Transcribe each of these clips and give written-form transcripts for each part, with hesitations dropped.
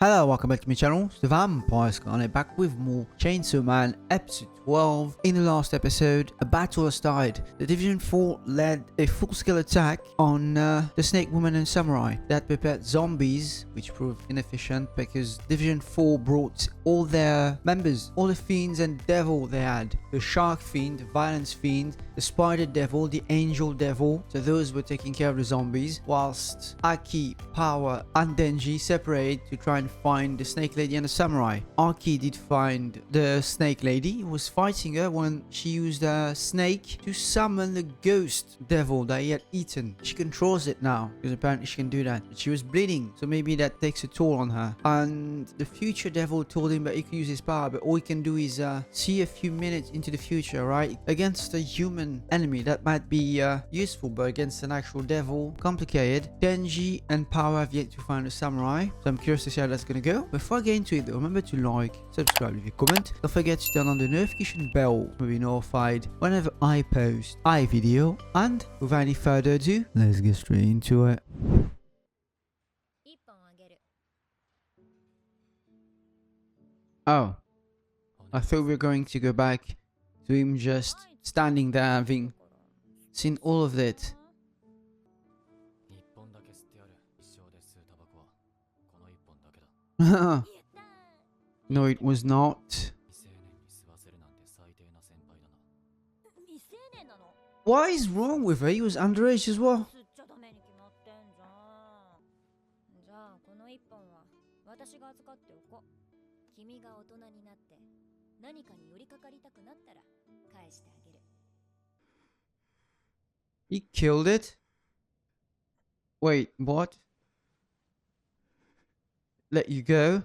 Hello, welcome back to my channel, the Vampire Skarlett, back with more Chainsaw Man episode 12. In the last episode, a battle has started. The Division 4 led a full-scale attack on the Snake Woman and Samurai that prepared zombies, which proved inefficient because Division 4 brought all their members, all the fiends and devil they had. The Shark Fiend, the Violence Fiend, the Spider Devil, the Angel Devil. So those were taking care of the zombies, whilst Aki, Power and Denji separated to try and find the Snake Lady and the Samurai. Aki did find the Snake Lady. He was fighting her when she used a snake to summon the ghost devil that he had eaten. She controls it now because apparently she can do that. But she was bleeding, so maybe that takes a toll on her. And the future devil told him that he could use his power, but all he can do is see a few minutes into the future, right? Against a human enemy, that might be useful, but against an actual devil, complicated. Denji and Power have yet to find a samurai, so I'm curious to see how that's gonna go. Before I get into it though, remember to like, subscribe, leave a comment. Don't forget to turn on the notification bell to be notified whenever I post a video. And without any further ado, let's get straight into it. Oh, I thought we were going to go back to him just standing there having seen all of it. No, it was not. What is wrong with her? He was underage as well. He killed it? Wait, what? Let you go?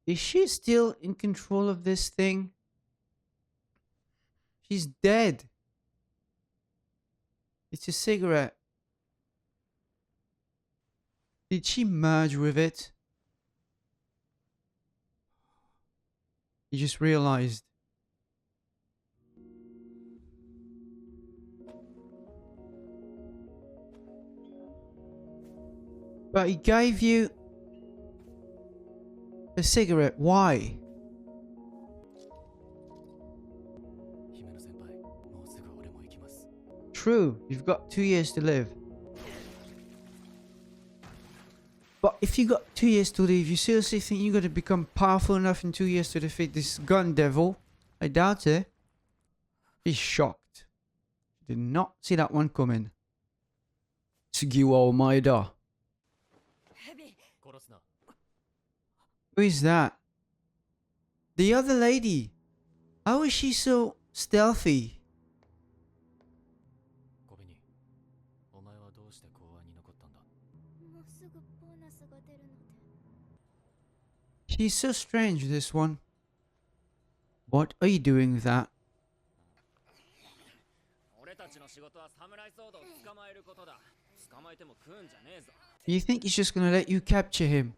Is she still in control of this thing? She's dead. It's a cigarette. Did she merge with it? He just realized. But he gave you a cigarette. Why? True, you've got 2 years to live. But if you got 2 years to live, you seriously think you're gonna become powerful enough in 2 years to defeat this gun devil? I doubt it. He's shocked. Did not see that one coming. Sugiwa Omaeda. Who is that? The other lady. How is she so stealthy? She's so strange, this one. What are you doing with that? You think he's just gonna let you capture him?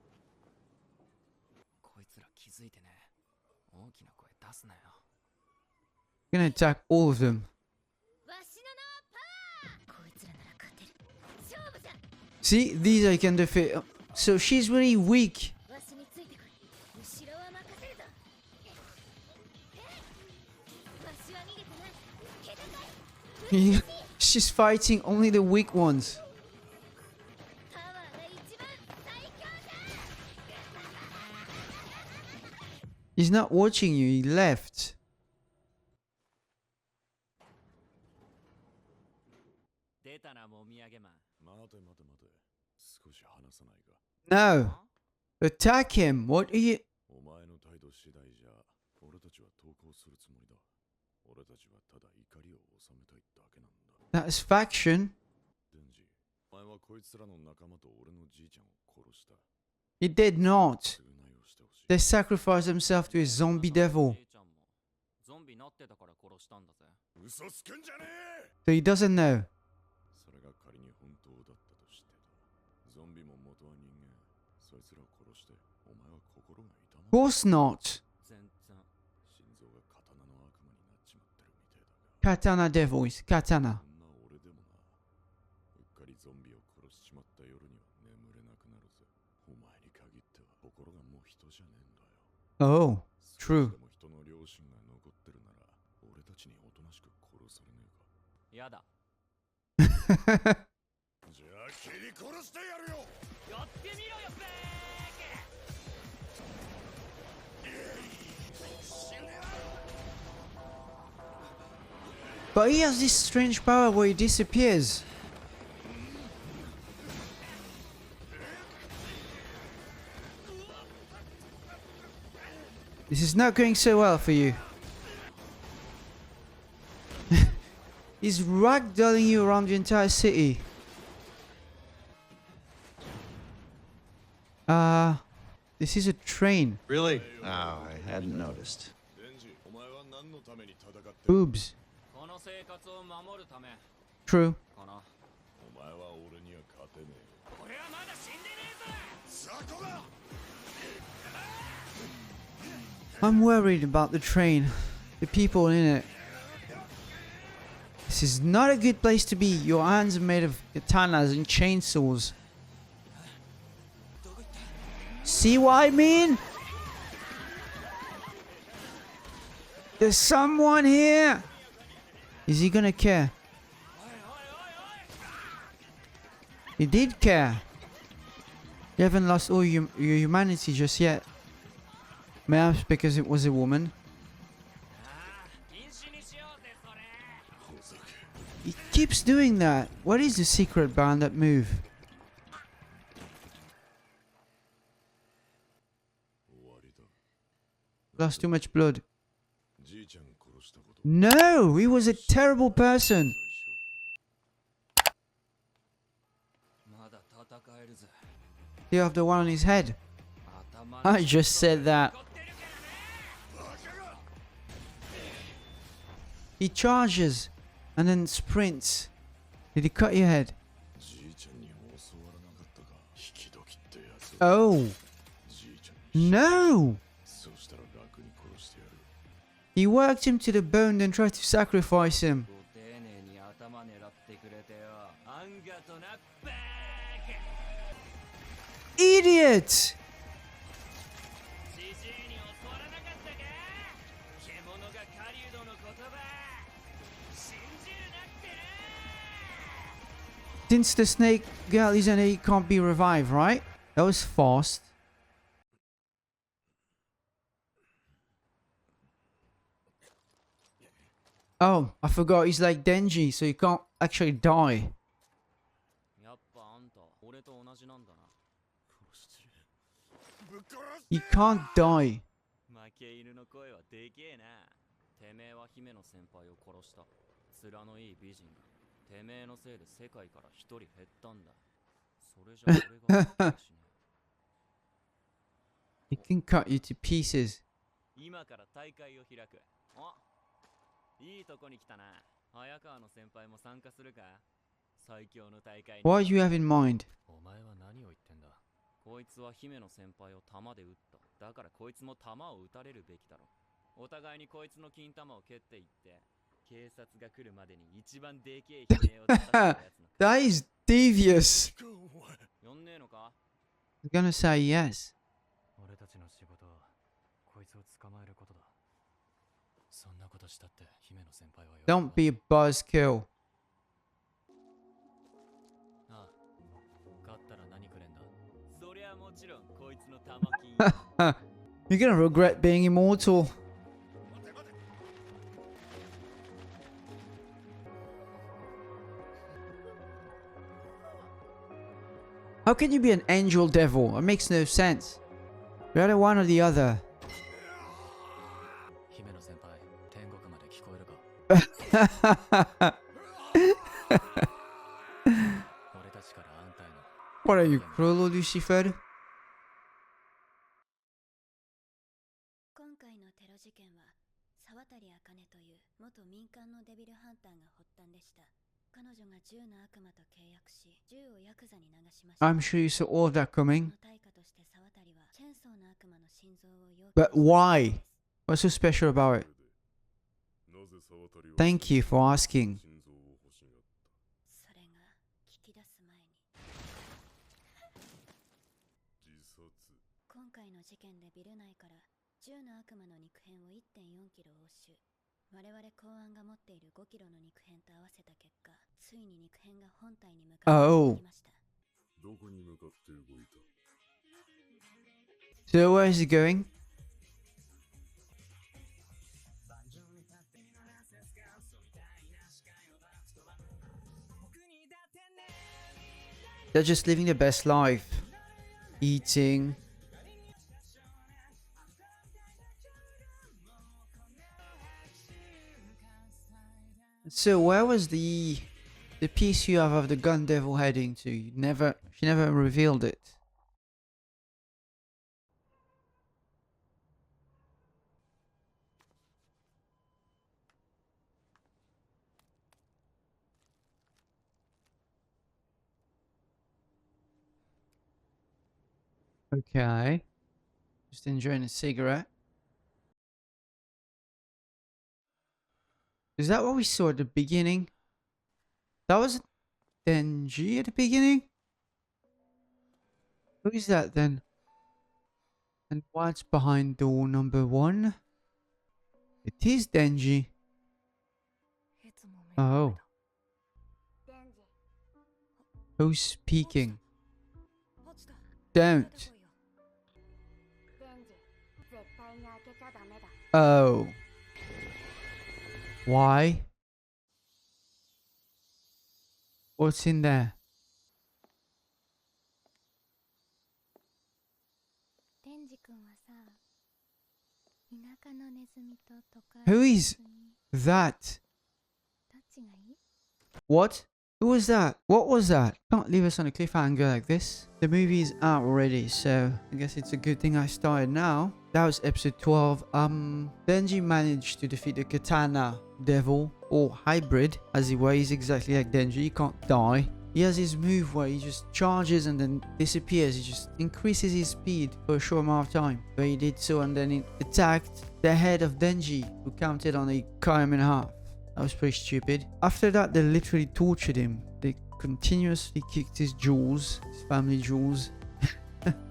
Gonna attack all of them. See, these I can defeat. So she's really weak. She's fighting only the weak ones. He's not watching you, he left. No. Attack him. What are you... That's faction. He did not. They sacrificed themselves to a zombie devil. So he doesn't know. Of course not. Katana devil is katana. Oh, true. But he has this strange power where he disappears. This is not going so well for you. He's ragdolling you around the entire city. This is a train. Really? Oh, I hadn't noticed. Boobs. True. I'm worried about the train. The people in it. This is not a good place to be. Your hands are made of katanas and chainsaws. See what I mean? There's someone here. Is he gonna care? He did care. You haven't lost all your humanity just yet. Perhaps because it was a woman. He keeps doing that. What is the secret behind that move? Lost too much blood. No, he was a terrible person. You have the one on his head. I just said that. He charges and then sprints. Did he cut your head? Oh. No. He worked him to the bone then tried to sacrifice him. Idiot! Since the snake girl isn't it can't be revived, right? That was fast. Oh, I forgot he's like Denji, so he can't actually die. He can't die. He can cut you to pieces. What do you have in mind? That is devious. I'm gonna say yes. Don't be a buzzkill. You're gonna regret being immortal. How can you be an angel devil? It makes no sense. You're either one or the other. What are you, cruel or Lucifer? 今回のテロ事件は沢渡茜という元民間のデビルハンターが発端でした。彼女が銃の悪魔と契約し、銃をヤクザに流しました。I'm sure you saw all of that coming. その対価として沢渡はチェンソーの悪魔の心臓を要求。 But why? What's so special about it? Thank you for asking. それが聞き出す前に。の事件でビル内から10の悪魔の肉片を 1.4 キロ押収。我々公安が持っている5キロの肉片と合わせた結果、ついに肉片が本体に向かってきました。どこに向かって動いた？ So where is he going? They're just living their best life. Eating. So where was the piece you have of the gun devil heading to? She never revealed it. Okay. Just enjoying a cigarette. Is that what we saw at the beginning? That was Denji at the beginning? Who is that then? And what's behind door number 1? It is Denji. Oh. Who's speaking? Don't. Oh. Why? What's in there? Who is that? What? Who was that? What was that? Can't leave us on a cliffhanger like this. The movie is out already, so I guess it's a good thing I started now. That was episode 12. Denji managed to defeat the katana devil, or hybrid, as he were. He's exactly like Denji. He can't die. He has his move where he just charges and then disappears. He just increases his speed for a short amount of time. But he did so and then it attacked the head of Denji, who counted on a cut in half. That was pretty stupid. After that, they literally tortured him. They continuously kicked his jewels, his family jewels.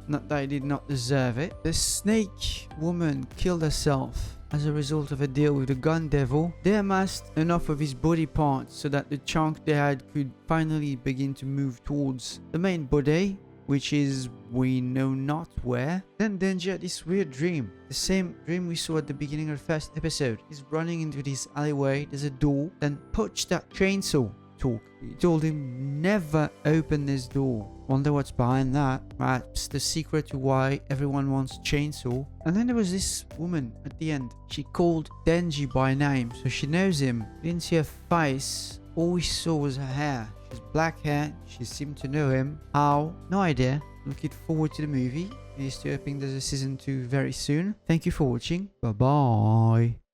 Not that he did not deserve it. The snake woman killed herself as a result of a deal with the gun devil. They amassed enough of his body parts so that the chunk they had could finally begin to move towards the main body, which is we know not where. Then Denji had this weird dream. The same dream we saw at the beginning of the first episode. He's running into this alleyway, there's a door, then punch that chainsaw. Talk. He told him never open this door. Wonder what's behind that. Perhaps the secret to why everyone wants chainsaw. And then there was this woman at the end. She called Denji by name, so she knows him. We didn't see her face. All we saw was her hair. She has black hair. She seemed to know him. How? No idea. Looking forward to the movie. Here's to hoping there's a season 2 very soon. Thank you for watching. Bye bye.